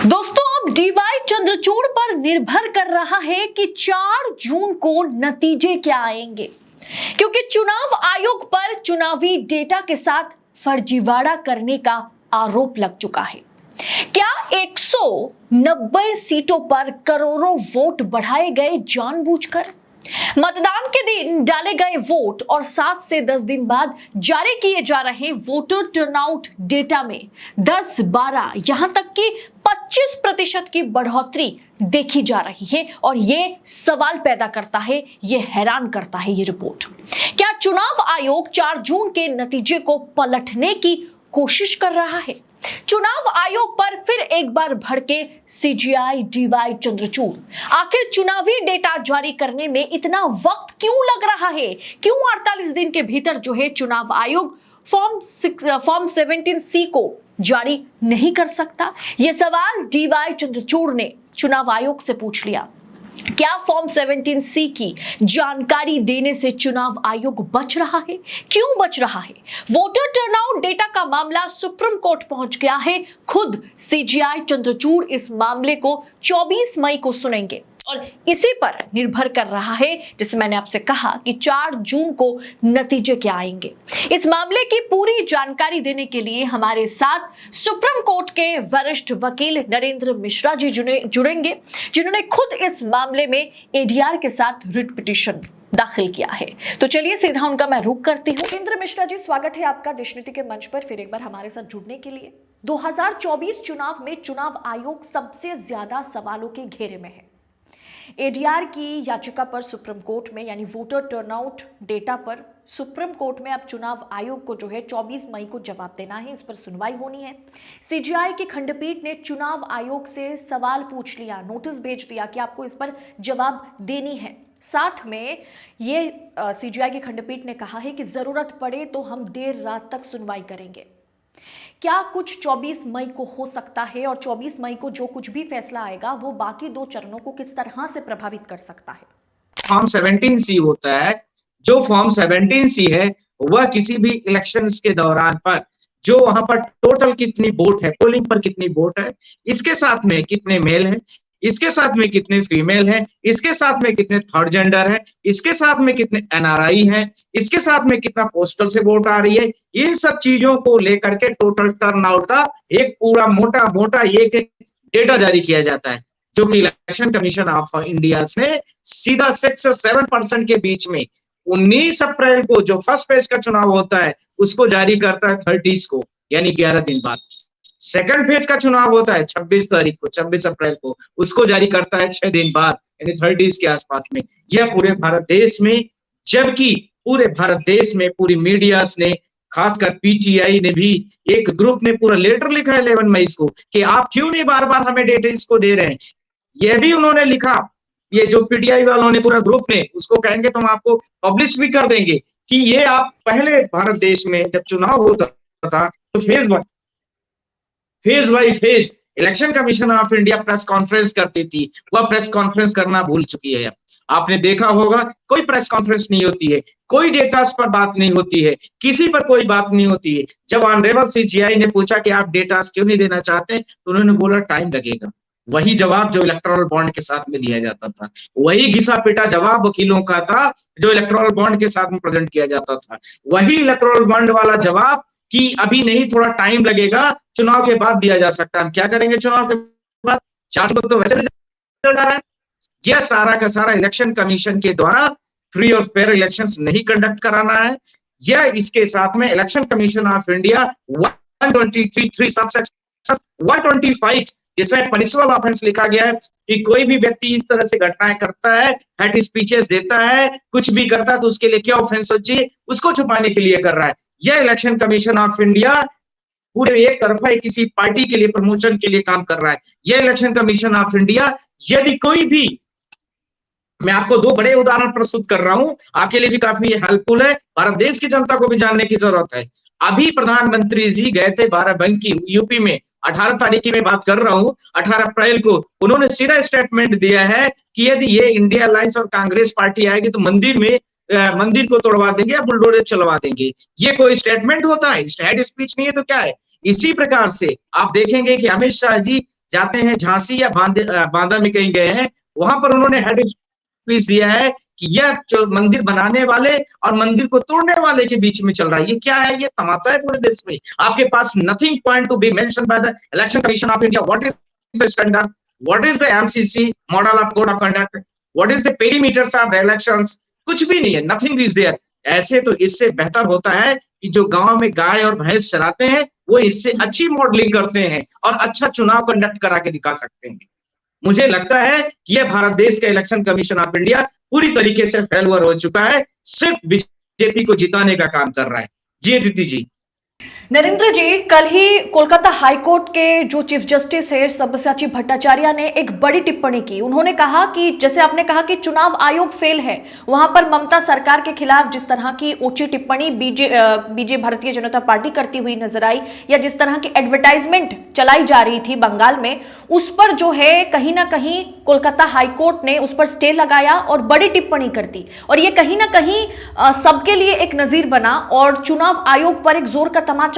दोस्तों, अब डीवाई चंद्रचूड़ पर निर्भर कर रहा है कि 4 जून को नतीजे क्या आएंगे, क्योंकि चुनाव आयोग पर चुनावी डेटा के साथ फर्जीवाड़ा करने का आरोप लग चुका है। क्या 190 सीटों पर करोड़ों वोट बढ़ाए गए जानबूझकर? मतदान के दिन डाले गए वोट और 7 से 10 दिन बाद जारी किए जा रहे वोटर टर्नआउट डेटा में 10, 12 यहां तक कि 25% की बढ़ोतरी देखी जा रही है और ये सवाल पैदा करता है, ये हैरान करता है ये रिपोर्ट। क्या चुनाव आयोग 4 जून के नतीजे को पलटने की कोशिश कर रहा है? चुनाव आयोग पर फिर एक बार भड़के सीजीआई डीवाई चंद्रचूड़। आखिर चुनावी डेटा जारी करने में इतना वक्त क्यों लग रहा है? क्यों 48 दिन के भीतर जो है चुनाव आयोग फॉर्म 17C को जारी नहीं कर सकता? यह सवाल डीवाई चंद्रचूड़ ने चुनाव आयोग से पूछ लिया। क्या फॉर्म 17C की जानकारी देने से चुनाव आयोग बच रहा है? क्यों बच रहा है? वोटर टर्नआउट डेटा का मामला सुप्रीम कोर्ट पहुंच गया है। खुद सीजीआई चंद्रचूड़ इस मामले को 24 मई को सुनेंगे और इसी पर निर्भर कर रहा है, जिससे मैंने आपसे कहा कि 4 जून को नतीजे क्या आएंगे। इस मामले की पूरी जानकारी देने के लिए हमारे साथ सुप्रीम कोर्ट के वरिष्ठ वकील नरेंद्र मिश्रा जी जुड़ेंगे, जिन्होंने खुद इस मामले में एडीआर के साथ रिट पिटीशन दाखिल किया है। तो चलिए सीधा उनका मैं रुख करती हूँ। नरेंद्र मिश्रा जी, स्वागत है आपका देशनीति के मंच पर फिर एक बार हमारे साथ जुड़ने के लिए। 2024 चुनाव में चुनाव आयोग सबसे ज्यादा सवालों के घेरे में है। एडीआर की याचिका पर सुप्रीम कोर्ट में, यानी वोटर टर्नआउट डेटा पर सुप्रीम कोर्ट में अब चुनाव आयोग को जो है 24 मई को जवाब देना है, इस पर सुनवाई होनी है। सीजीआई की खंडपीठ ने चुनाव आयोग से सवाल पूछ लिया, नोटिस भेज दिया कि आपको इस पर जवाब देनी है। साथ में ये सीजीआई की खंडपीठ ने कहा है कि जरूरत पड़े तो हम देर रात तक सुनवाई करेंगे। क्या कुछ 24 मई को हो सकता है और 24 मई को जो कुछ भी फैसला आएगा वो बाकी 2 चरणों को किस तरह से प्रभावित कर सकता है? फॉर्म 17C होता है। जो फॉर्म 17C है वह किसी भी इलेक्शंस के दौरान पर जो वहां पर टोटल कितनी वोट है, पोलिंग पर कितनी वोट है, इसके साथ में कितने मेल हैं, इसके साथ में कितने फीमेल हैं, इसके साथ में कितने थर्ड जेंडर है, इसके साथ में कितने एनआरआई हैं, इसके साथ में कितना पोस्टल से वोट आ रही है, ये सब चीजों को लेकर के टोटल टर्नआउट का एक पूरा मोटा एक डेटा जारी किया जाता है, जो कि इलेक्शन कमीशन ऑफ इंडिया ने सीधा 6 और 7% के बीच में 19 अप्रैल को जो फर्स्ट फेज का चुनाव होता है उसको जारी करता है 30 को, यानी 11 दिन बाद। सेकंड फेज का चुनाव होता है 26 तारीख को, 26 अप्रैल को, उसको जारी करता है 6 दिन बाद, यानी 30 के आसपास में। यह पूरे भारत देश में, जबकि पूरे भारत देश में पूरी मीडियास ने, खासकर पीटीआई ने भी एक ग्रुप ने पूरा लेटर लिखा है 11 मई को कि आप क्यों नहीं बार बार हमें डेटा इसको दे रहे हैं। यह भी उन्होंने लिखा, ये जो पीटीआई वालों ने पूरा ग्रुप ने, उसको कहेंगे तो हम आपको पब्लिश भी कर देंगे कि ये आप पहले भारत देश में जब चुनाव होता था तो phase by phase election commission of India press conference करती थी, वह प्रेस कॉन्फ्रेंस करना भूल चुकी है। आपने देखा होगा कोई प्रेस कॉन्फ्रेंस नहीं होती है, कोई डेटा पर बात नहीं होती है, किसी पर कोई बात नहीं होती है। जब ऑनरेबल सीजीआई ने पूछा कि आप डेटा क्यों नहीं देना चाहते, तो उन्होंने बोला टाइम लगेगा। वही जवाब जो इलेक्टोरल बॉन्ड के साथ में दिया जाता था, वही घिसा पिटा जवाब वकीलों का था जो इलेक्टोरल बॉन्ड के साथ में प्रेजेंट किया जाता था, वही इलेक्टोरल बॉन्ड वाला जवाब कि अभी नहीं, थोड़ा टाइम लगेगा, चुनाव के बाद दिया जा सकता है। हम क्या करेंगे चुनाव के बाद? 4 लोग तो वैसे रिजल्ट आ रहा है। यह सारा का सारा इलेक्शन कमीशन के द्वारा फ्री और फेयर इलेक्शंस नहीं कंडक्ट कराना है। यह इसके साथ में इलेक्शन कमीशन ऑफ इंडिया 125 जिसमें पनिशेबल ऑफेंस लिखा गया है कि कोई भी व्यक्ति इस तरह से घटनाएं करता है, हेट स्पीचेस देता है, कुछ भी करता है, तो उसके लिए क्या ऑफेंस हो चाहिए, उसको छुपाने के लिए कर रहा है। यह इलेक्शन कमीशन ऑफ इंडिया पूरे एक तरफा किसी पार्टी के लिए प्रमोशन के लिए काम कर रहा है। यह इलेक्शन कमीशन ऑफ इंडिया, यदि कोई भी, मैं आपको 2 बड़े उदाहरण प्रस्तुत कर रहा हूं, आपके लिए भी काफी हेल्पफुल है, भारत देश की जनता को भी जानने की जरूरत है। अभी प्रधानमंत्री जी गए थे बाराबंकी यूपी में, 18 तारीख की मैं बात कर रहा हूं, 18 अप्रैल को उन्होंने सीधा स्टेटमेंट दिया है कि यदि ये इंडिया अलायंस और कांग्रेस पार्टी आएगी तो मंदिर को तोड़वा देंगे या बुलडोजर चलवा देंगे। ये कोई स्टेटमेंट होता है? हेड स्पीच नहीं है तो क्या है? इसी प्रकार से आप देखेंगे कि अमित शाह जी जाते हैं झांसी या बांदा में कहीं गए हैं, वहां पर उन्होंने हेड स्पीच दिया है कि यह जो मंदिर बनाने वाले और मंदिर को तोड़ने वाले के बीच में चल रहा है। ये क्या है? ये तमाशा है पूरे देश में। आपके पास nothing point to be mention by the election commission of India. What is the standard, what is the MCC model of code of conduct, what is the perimeters of the elections? कुछ भी नहीं है, nothing is there. ऐसे तो इससे बेहतर होता है कि जो गांव में गाय और भैंस चराते हैं वो इससे अच्छी मॉडलिंग करते हैं और अच्छा चुनाव कंडक्ट करा के दिखा सकते हैं। मुझे लगता है कि यह भारत देश का इलेक्शन कमीशन ऑफ इंडिया पूरी तरीके से फेलुअर हो चुका है, सिर्फ बीजेपी को जिताने का काम कर रहा है। जी अदिति जी। नरेंद्र जी, कल ही कोलकाता हाईकोर्ट के जो चीफ जस्टिस है सब्यसाची भट्टाचार्य ने एक बड़ी टिप्पणी की। उन्होंने कहा कि जैसे आपने कहा कि चुनाव आयोग फेल है, वहां पर ममता सरकार के खिलाफ जिस तरह की ऊंची टिप्पणी बीजे भारतीय जनता पार्टी करती हुई नजर आई, या जिस तरह की एडवर्टाइजमेंट चलाई जा रही थी बंगाल में, उस पर जो है कहीं ना कहीं कोलकाता हाईकोर्ट ने उस पर स्टे लगाया और बड़ी टिप्पणी कर दी। और ये कहीं ना कहीं सबके लिए एक नजीर बना और चुनाव आयोग पर एक जोर का तमाचा।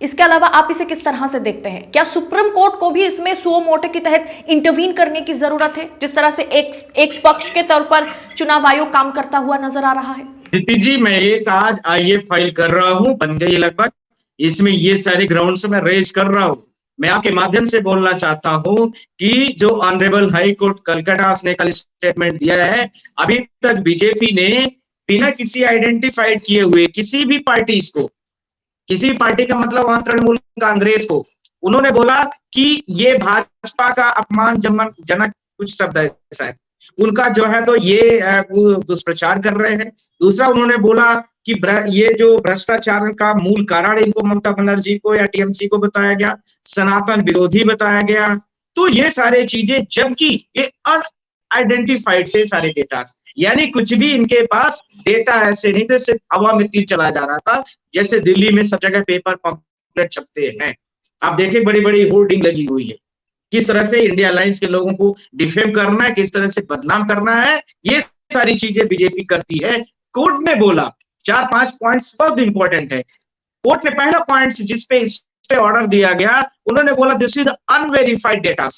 इसके अलावा आप इसे किस तरह से देखते हैं? क्या सुप्रीम कोर्ट को भी इसमें सुओ मोटे के तहत इंटरवीन करने की जरूरत है, जिस तरह से एक पक्ष के तौर पर चुनाव आयोग काम करता हुआ नजर आ रहा है? दीदी जी, मैं एक आज आईए फाइल कर रहा हूं, बन गई लगभग। इसमें ये सारे ग्राउंड से मैं रेज कर रहा हूं। मैं आपके माध्यम से बोलना चाहता हूं कि जो ऑनरेबल हाई कोर्ट कलकत्ता ने कल स्टेटमेंट दिया है, अभी तक बीजेपी ने बिना किसी आइडेंटिफाइड किए हुए किसी भी पार्टी का मतलब वहां तृणमूल कांग्रेस को उन्होंने बोला कि ये भाजपा का अपमानजनक कुछ शब्द ऐसा है उनका जो है, तो ये वो दुष्प्रचार कर रहे हैं। दूसरा उन्होंने बोला कि ये जो भ्रष्टाचार का मूल कारण इनको ममता बनर्जी को या टीएमसी को बताया गया, सनातन विरोधी बताया गया। तो ये सारे चीजें, जबकि ये अनआइडेंटिफाइड थे सारे डेटा, यानी कुछ भी इनके पास डेटा ऐसे नहीं थे, सिर्फ हवा में तीर चला जा रहा था। जैसे दिल्ली में सब जगह पेपर पंपलेट छपते हैं, आप देखें बड़ी बड़ी होर्डिंग लगी हुई है। किस तरह से इंडिया अलायंस के लोगों को डिफेम करना है, किस तरह से बदनाम करना है, ये सारी चीजें बीजेपी करती है। कोर्ट ने बोला 4-5 पॉइंट्स बहुत इंपॉर्टेंट है। कोर्ट ने पहला पॉइंट जिस पे ऑर्डर दिया गया, उन्होंने बोला दिस इज अनवेरिफाइड डेटा।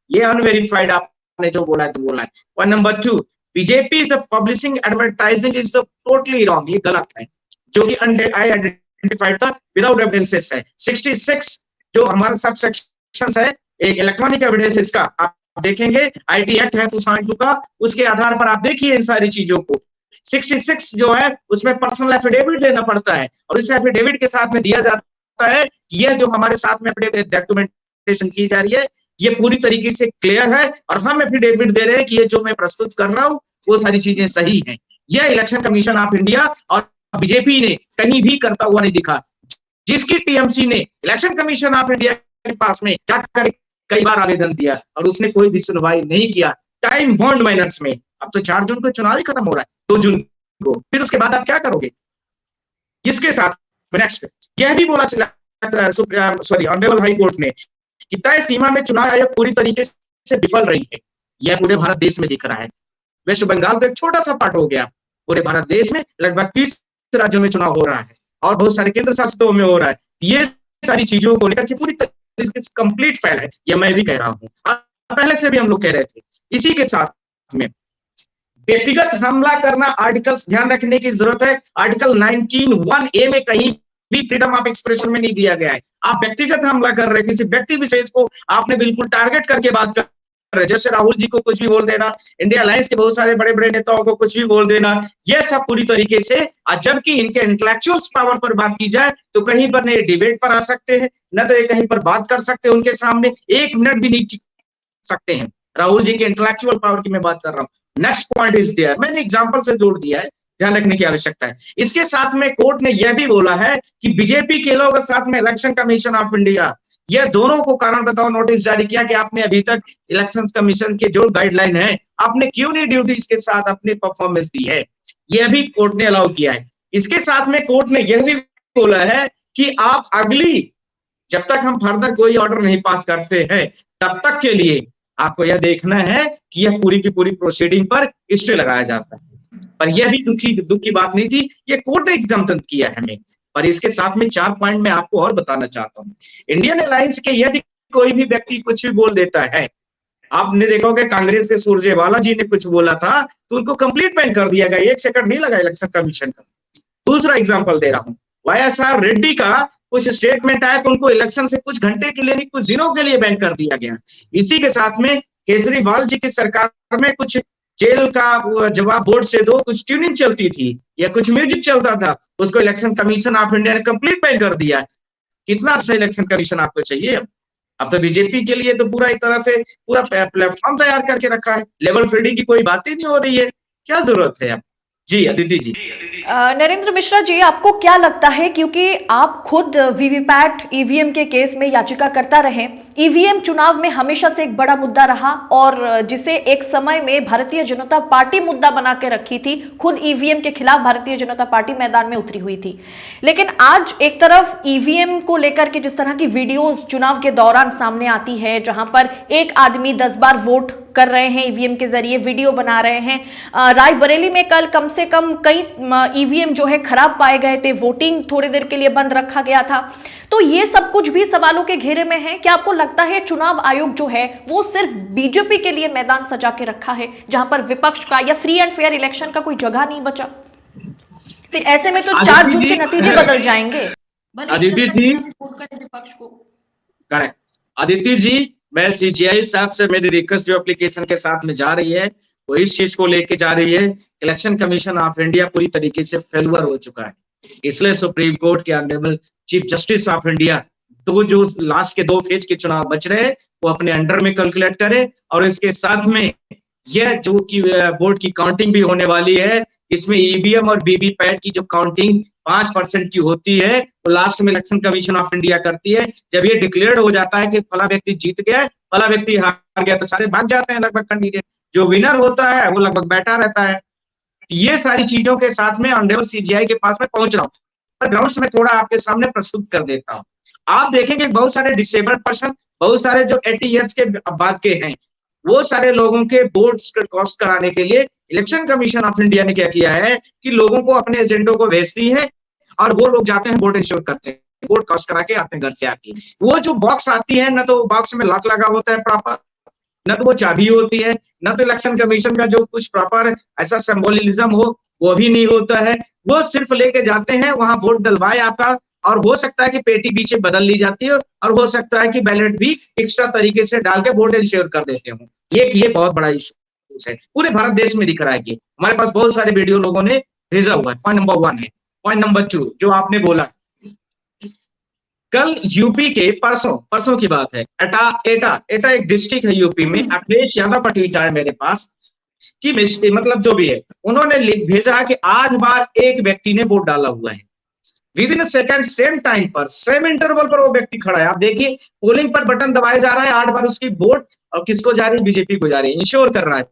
ये अनवेरिफाइड आपने जो बोला है तो बोला है। और number 2, BJP is the publishing advertising is the totally wrong, ये गलत है। जो कि आइडेंटिफाइड था विदाउट एविडेंसेस है। 66 जो हमारा सब सेक्शंस है, एक इलेक्ट्रॉनिक एविडेंस इसका आप देखेंगे, आईटी एक्ट है 2002 का, उसके आधार पर आप देखिए इन सारी चीजों को। 66 जो है उसमें पर्सनल एफिडेविट देना पड़ता है और इस एफिडेविट के साथ में दिया जाता है कि यह जो हमारे साथ में डॉक्यूमेंटेशन की जा रही है ये पूरी तरीके से क्लियर है और हम एफिडेविट दे रहे हैं कि ये जो मैं प्रस्तुत कर रहा हूं वो सारी चीजें सही हैं। यह इलेक्शन कमीशन ऑफ इंडिया और बीजेपी ने कहीं भी करता हुआ नहीं दिखा। जिसकी टीएमसी ने इलेक्शन कमीशन ऑफ इंडिया के पास में जाकर कई बार आवेदन दिया और उसने कोई भी सुनवाई नहीं किया टाइम बॉन्ड मैनर्स में। अब तो 4 जून को चुनाव ही खत्म हो रहा है, 2 जून को, फिर उसके बाद आप क्या करोगे? इसके साथ नेक्स्ट यह भी बोला ऑनरेबल हाई कोर्ट ने कि तय सीमा में चुनाव आयोग पूरी तरीके से विफल रही है। यह पूरे भारत देश में दिख रहा है। वेस्ट बंगाल तो एक छोटा सा पार्ट हो गया, पूरे भारत देश में लगभग 30 राज्यों में चुनाव हो रहा है और बहुत सारे केंद्र शासितों में हो रहा है। ये सारी चीजों को लेकर के पूरी तरीके से कंप्लीट फेल है, यह मैं भी कह रहा हूं, पहले से भी हम लोग कह रहे थे। इसी के साथ में व्यक्तिगत हमला करना, आर्टिकल ध्यान रखने की जरूरत है। आर्टिकल 19(1)(a) में कहीं भी फ्रीडम ऑफ एक्सप्रेशन में नहीं दिया गया है। आप व्यक्तिगत हमला कर रहे हैं, किसी व्यक्ति विशेष को आपने बिल्कुल टारगेट करके बात कर रहे, जैसे राहुल जी को कुछ भी बोल देना, इंडिया अलायंस के बहुत सारे बड़े बड़े नेताओं को कुछ भी बोल देना, यह सब पूरी तरीके से, जबकि इनके इंटेलेक्चुअल पावर पर बात की जाए तो कहीं पर नहीं डिबेट पर आ सकते हैं, न तो ये कहीं पर बात कर सकते हैं, उनके सामने 1 मिनट भी नहीं टिक सकते हैं। राहुल जी के इंटेलेक्चुअल पावर की मैं बात कर रहा हूं। नेक्स्ट पॉइंट इज देयर, मैंने एग्जांपल से जोड़ दिया है, ध्यान रखने की आवश्यकता है। इसके साथ में कोर्ट ने यह भी बोला है कि बीजेपी के लोग साथ में इलेक्शन कमीशन ऑफ इंडिया, यह दोनों को कारण बताओ नोटिस जारी किया कि आपने अभी तक इलेक्शन कमीशन के जो गाइडलाइन है आपने क्यों नहीं ड्यूटीज के साथ अपनी परफॉर्मेंस दी है, यह भी कोर्ट ने अलाउ किया है। इसके साथ में कोर्ट ने यह भी बोला है कि आप अगली, जब तक हम फर्दर कोई ऑर्डर नहीं पास करते हैं तब तक के लिए आपको यह देखना है कि यह पूरी की पूरी प्रोसीडिंग पर स्टे लगाया जाता है। पर यह भी दुख की बात नहीं थी, यह कोर्ट ने एग्जाम्पल किया है हमें। और इसके साथ में 4 पॉइंट मैं आपको और बताना चाहता हूं। इंडियन अलायंस के यदि कोई भी व्यक्ति कुछ भी बोल देता है। आपने देखा होगा कांग्रेस के सुरजेवाला जी ने कुछ बोला था तो उनको कंप्लीट बैन कर दिया गया, 1 सेकंड नहीं लगा इलेक्शन कमीशन का। दूसरा एग्जांपल दे रहा हूं, वाईएसआर रेड्डी का कुछ स्टेटमेंट आया तो उनको इलेक्शन से कुछ घंटे के लिए नहीं, कुछ दिनों के लिए बैन कर दिया गया। इसी के साथ में केजरीवाल जी की सरकार में कुछ जेल का जवाब बोर्ड से दो, कुछ ट्यूनिंग चलती थी या कुछ म्यूजिक चलता था, उसको इलेक्शन कमीशन ऑफ इंडिया ने कंप्लीट बैन कर दिया। कितना अच्छा इलेक्शन कमीशन आपको चाहिए? अब तो बीजेपी के लिए तो पूरा एक तरह से पूरा प्लेटफॉर्म तैयार करके रखा है, लेवल फील्डिंग की कोई बात ही नहीं हो रही है, क्या जरूरत है अब? जी अदिति जी। नरेंद्र मिश्रा जी, आपको क्या लगता है, क्योंकि आप खुद वीवीपैट ईवीएम के केस में याचिका करता रहे, ईवीएम चुनाव में हमेशा से एक बड़ा मुद्दा रहा और जिसे एक समय में भारतीय जनता पार्टी मुद्दा बना के रखी थी, खुद ईवीएम के खिलाफ भारतीय जनता पार्टी मैदान में उतरी हुई थी। लेकिन आज एक तरफ ईवीएम को लेकर के जिस तरह की वीडियोस चुनाव के दौरान सामने आती है, जहां पर एक आदमी 10 बार वोट कर रहे हैं ईवीएम के जरिए, वीडियो बना रहे हैं। रायबरेली में कल कम से कम कई ईवीएम जो है खराब पाए गए थे, वोटिंग थोड़ी देर के लिए बंद रखा गया था। तो ये सब कुछ भी सवालों के घेरे में है। क्या आपको लगता है चुनाव आयोग जो है वो सिर्फ बीजेपी के लिए मैदान सजा के रखा है, जहां पर विपक्ष का या फ्री एंड फेयर इलेक्शन का कोई जगह नहीं बचा? फिर ऐसे में तो 4 जून के नतीजे बदल जाएंगे। अदिति जी, विपक्ष को करेक्ट। अदिति जी, मैं सीजीआई साहब से मेरी रिक्वेस्ट जो एप्लीकेशन के साथ में जा रही है वो इस चीज को लेके जा रही है, इलेक्शन कमीशन ऑफ इंडिया पूरी तरीके से फेलुअर हो चुका है। इसलिए सुप्रीम कोर्ट के honourable chief justice of India जो लास्ट के 2 फेज के चुनाव बच रहे हैं वो अपने अंडर में कैलकुलेट करे, और इसके साथ में यह जो कि बोर्ड की काउंटिंग भी होने वाली है, इसमें ईवीएम और वीवीपैट की जो काउंटिंग 5% की होती है वो लास्ट में इलेक्शन कमीशन ऑफ इंडिया करती है। जब ये डिक्लेयर हो जाता है कि फला व्यक्ति जीत गया, फला व्यक्ति हार गया, तो सारे भाग जाते हैं लगभग कैंडिडेट। जो विनर होता है वो लगभग बैठा रहता है। ये सारी चीजों के साथ में ऑनरेबल सीजीआई के पास में पहुंच रहा हूँ, पर ग्राउंड्स में थोड़ा आपके सामने प्रस्तुत कर देता हूँ। आप देखेंगे बहुत सारे डिसेबल्ड पर्सन, बहुत सारे जो 80 ईयर्स के बाद के हैं, वो सारे लोगों के वोट्स कॉस्ट कराने के लिए इलेक्शन कमीशन ऑफ इंडिया ने क्या किया है कि लोगों को अपने एजेंडों को भेजती है और वो लोग जाते हैं वोट इंश्योर करते हैं, वोट कास्ट करा के आते हैं घर से आके। वो जो बॉक्स आती है, ना तो बॉक्स में लॉक लगा होता है प्रॉपर, न तो वो चाबी होती है, न तो इलेक्शन कमीशन का जो कुछ प्रॉपर ऐसा सिंबोलिज्म हो वो भी नहीं होता है। वो सिर्फ लेके जाते हैं, वहां वोट डलवाए आपका, और हो सकता है कि पेटी पीछे बदल ली जाती है, और हो सकता है कि बैलेट भी एक्स्ट्रा तरीके से डाल के वोट इंश्योर कर देते हो। ये बहुत बड़ा इशू है, पूरे भारत देश में दिख रहा है। ये हमारे पास बहुत सारे वीडियो लोगों ने भेजा हुआ है। पॉइंट नंबर 1 है। पॉइंट नंबर 2 जो आपने बोला, कल यूपी के परसों की बात है, एटा एक डिस्ट्रिक्ट है यूपी में, अखिलेश यादव का ट्वीट आया मेरे पास कि मतलब जो भी है, उन्होंने भेजा कि 8 बार एक व्यक्ति ने वोट डाला हुआ है। With in second same time पर सेम इंटरवल पर वो व्यक्ति खड़ा है। आप देखिए पोलिंग पर बटन दबाया जा रहा है, 8 बार उसकी वोट और किसको जा रही है? बीजेपी को जा रही है, इंश्योर कर रहा है।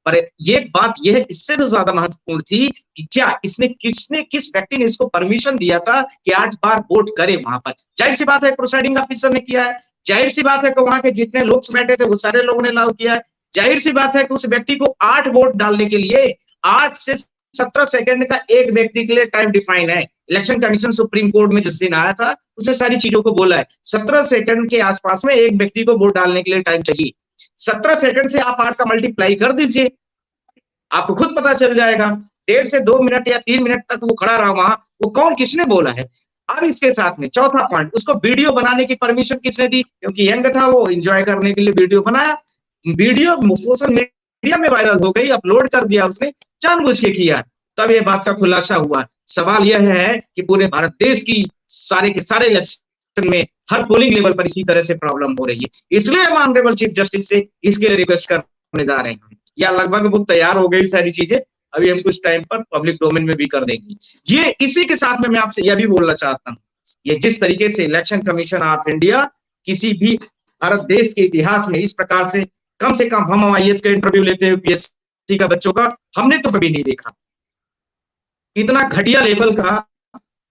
पर ये बात यह इससे तो ज्यादा महत्वपूर्ण थी कि क्या किस व्यक्ति ने इसको परमिशन दिया था कि 8 बार वोट करे वहां पर? जाहिर सी बात है प्रोसाइडिंग ऑफिसर ने किया है, जाहिर सी बात है कि वहां के जितने लोग बैठे थे वो सारे लोगों ने अलाउ किया है, जाहिर सी बात है कि उस व्यक्ति को 8 वोट डालने के लिए 8 से 17 सेकंड का एक व्यक्ति के लिए टाइम डिफाइन है। इलेक्शन कमीशन सुप्रीम कोर्ट में जिस दिन आया था उसने सारी चीजों को बोला है, 17 सेकंड के आसपास में एक व्यक्ति को वोट डालने के लिए टाइम चाहिए। 17 सेकंड से आप 8 का मल्टीप्लाई कर दीजिए, आपको खुद पता चल जाएगा। 1.5 से 2 मिनट या 3 मिनट तक वो खड़ा रहा वहां, वो कौन किसने बोला है। अब इसके साथ में चौथा पॉइंट, उसको वीडियो बनाने की परमिशन किसने दी? क्योंकि यंग था वो, एंजॉय करने के लिए वीडियो बनाया, वीडियो सोशल मीडिया में वायरल हो गई, अपलोड कर दिया उसने, जानबूझ के किया। तब ये बात का खुलासा हुआ। सवाल यह है कि पूरे भारत देश की सारे के सारे इलेक्शन में हर पोलिंग लेवल पर इसी तरह से प्रॉब्लम हो रही है। इसलिए हम ऑनरेबल चीफ जस्टिस से इसके लिए रिक्वेस्ट करने जा रहे हैं, या लगभग वो तैयार हो गई सारी चीजें, अभी हम कुछ टाइम पर पब्लिक डोमेन में भी कर देंगे। ये इसी के साथ में मैं आपसे यह भी बोलना चाहता हूँ, ये जिस तरीके से इलेक्शन कमीशन ऑफ इंडिया किसी भी भारत देश के इतिहास में इस प्रकार से कम हम IAS का इंटरव्यू लेते हैं UPSC का बच्चों का, हमने तो कभी नहीं देखा। इतना घटिया लेवल का,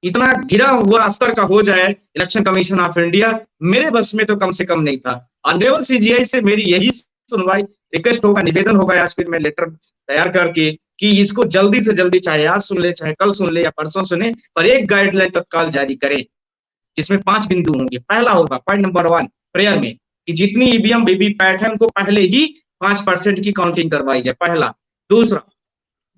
इतना गिरा हुआ स्तर का हो जाए इलेक्शन कमीशन ऑफ इंडिया, मेरे बस में तो कम से कम नहीं था। ऑनरेबल CGI से मेरी यही सुनवाई रिक्वेस्ट होगा, निवेदन होगा, या फिर मैं लेटर तैयार करके कि इसको जल्दी से जल्दी, चाहे आज सुन ले, चाहे कल सुन ले या परसों सुने, पर एक गाइडलाइन तत्काल जारी करे जिसमें 5 बिंदु होंगे। पहला होगा पॉइंट नंबर 1, प्रेयर में कि जितनी ईवीएम वीवीपैट है उनको पहले ही 5% की काउंटिंग करवाई जाए, पहला। दूसरा,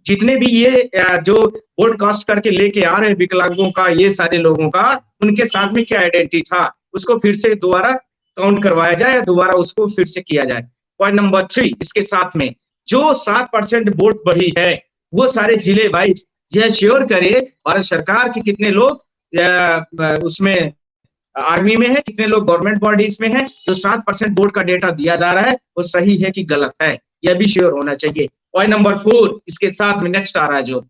जितने भी ये जो वोट कास्ट करके लेके आ रहे हैं विकलांगों का, ये सारे लोगों का, उनके साथ में क्या आइडेंटिटी था, उसको फिर से दोबारा काउंट करवाया जाए, दोबारा उसको फिर से किया जाए। पॉइंट नंबर 3, इसके साथ में जो 7% वोट बढ़ी है, वो सारे जिले वाइज यह श्योर करे भारत सरकार की कितने लोग उसमें आर्मी में है, कितने लोग गवर्नमेंट बॉडीज में है, जो 7% वोट का डेटा दिया जा रहा है वो सही है कि गलत है, यह भी श्योर होना चाहिए। पॉइंट नंबर 4, इसके साथ में नेक्स्ट आ रहा है जो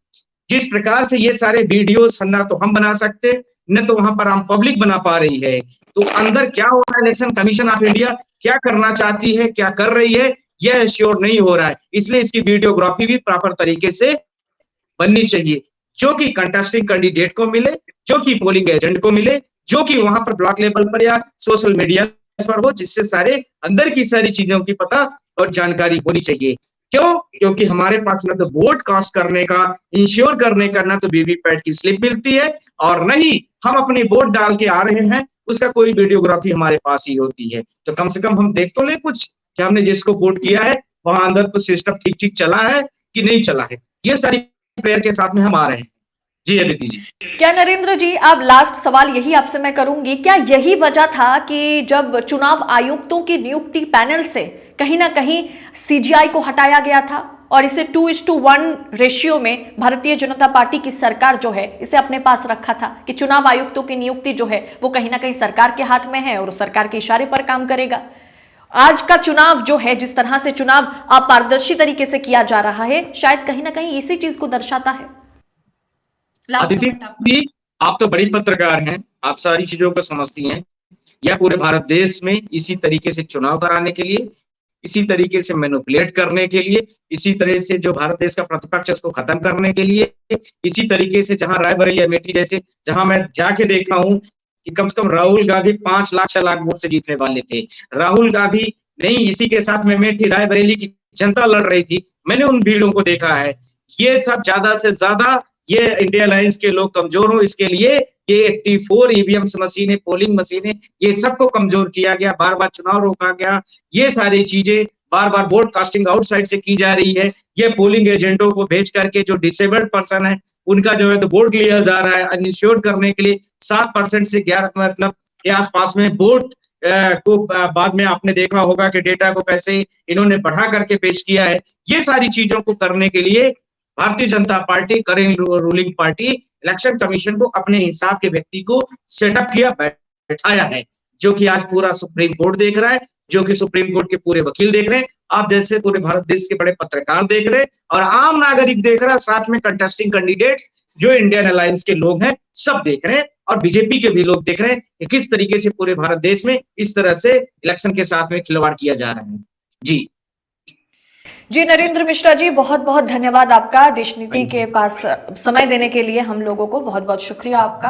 जिस प्रकार से ये सारे वीडियो ना तो हम बना सकते, न तो वहां पर हम पब्लिक बना पा रही है, तो अंदर क्या हो रहा है, इलेक्शन कमीशन ऑफ इंडिया क्या करना चाहती है, क्या कर रही है, यह श्योर नहीं हो रहा है। इसलिए इसकी वीडियोग्राफी भी प्रॉपर तरीके से बननी चाहिए, जो कि कंटेस्टिंग कैंडिडेट को मिले, जो कि पोलिंग एजेंट को मिले, जो कि वहां पर ब्लॉक लेवल पर या सोशल मीडिया पर हो, जिससे सारे अंदर की सारी चीजों की पता और जानकारी होनी चाहिए। क्यों? क्योंकि हमारे पास ना तो वोट कास्ट करने का, इंश्योर करने का ना तो वीवीपैट की स्लिप मिलती है, और न ही हम अपनी वोट डाल के आ रहे हैं उसका कोई वीडियोग्राफी हमारे पास ही होती है। तो कम से कम हम देख तो ले कुछ कि हमने जिसको वोट किया है वहां अंदर कुछ सिस्टम ठीक ठीक चला है कि नहीं चला है। ये सारी प्रेयर के साथ में हम आ रहे हैं। जी अदिति जी। क्या नरेंद्र जी, अब लास्ट सवाल यही आपसे मैं करूंगी, क्या यही वजह था कि जब चुनाव आयुक्तों की नियुक्ति पैनल से कहीं ना कहीं सीजीआई को हटाया गया था और इसे 2:1 रेशियो में भारतीय जनता पार्टी की सरकार जो है इसे अपने पास रखा था कि चुनाव आयुक्तों की नियुक्ति जो है वो कहीं ना कहीं सरकार के हाथ में है और सरकार के इशारे पर काम करेगा। आज का चुनाव जो है, जिस तरह से चुनाव अपारदर्शी तरीके से किया जा रहा है, शायद कहीं ना कहीं इसी चीज को दर्शाता है। अदिति जी, आप तो बड़ी पत्रकार हैं, आप सारी चीजों को समझती हैं। यह पूरे भारत देश में इसी तरीके से चुनाव कराने के लिए, इसी तरीके से मैनिपुलेट करने के लिए, इसी तरह से जो भारत देश का प्रतिपक्ष है उसको खत्म करने के लिए, इसी तरीके से जहां रायबरेली अमेठी जैसे जहां मैं जाके देखा हूं कि कम से कम राहुल गांधी 5 लाख 6 लाख वोट से जीतने वाले थे। राहुल गांधी नहीं, इसी के साथ में अमेठी रायबरेली की जनता लड़ रही थी, मैंने उन भीड़ों को देखा है। ये सब ज्यादा से ज्यादा ये इंडिया अलायंस के लोग कमजोर हो इसके लिए ये 84 ईवीएम मशीनें, पोलिंग मशीनें, ये सबको कमजोर किया गया, बार बार चुनाव रोका गया, ये सारी चीजें बार बार वोट कास्टिंग आउटसाइड से की जा रही है। ये पोलिंग एजेंटों को भेज करके जो डिसेबल्ड पर्सन है उनका जो है तो वोट लिया जा रहा है अनइंश्योर्ड करने के लिए। 7% से 11 मतलब के आसपास में वोट को बाद में आपने देखा होगा कि डेटा को कैसे इन्होंने बढ़ा करके पेश किया है। ये सारी चीजों को करने के लिए Bharatiya Janata party, current ruling party, election commission को अपने हिसाब के व्यक्ति को सेटअप किया, बैठाया है, जो कि आज पूरा सुप्रीम कोर्ट देख रहा है, जो कि सुप्रीम कोर्ट के पूरे वकील देख रहे हैं, आप जैसे पूरे भारत देश के बड़े पत्रकार देख रहे हैं, और आम नागरिक देख रहा है, साथ में कंटेस्टिंग कैंडिडेट्स जो इंडियन अलायंस के लोग हैं सब देख रहे हैं, और बीजेपी के भी लोग देख रहे हैं कि किस तरीके से पूरे भारत देश में इस तरह से इलेक्शन के साथ में खिलवाड़ किया जा रहा है। जी नरेंद्र मिश्रा जी, बहुत बहुत धन्यवाद आपका देश नीति के पास समय देने के लिए हम लोगों को, बहुत बहुत शुक्रिया आपका।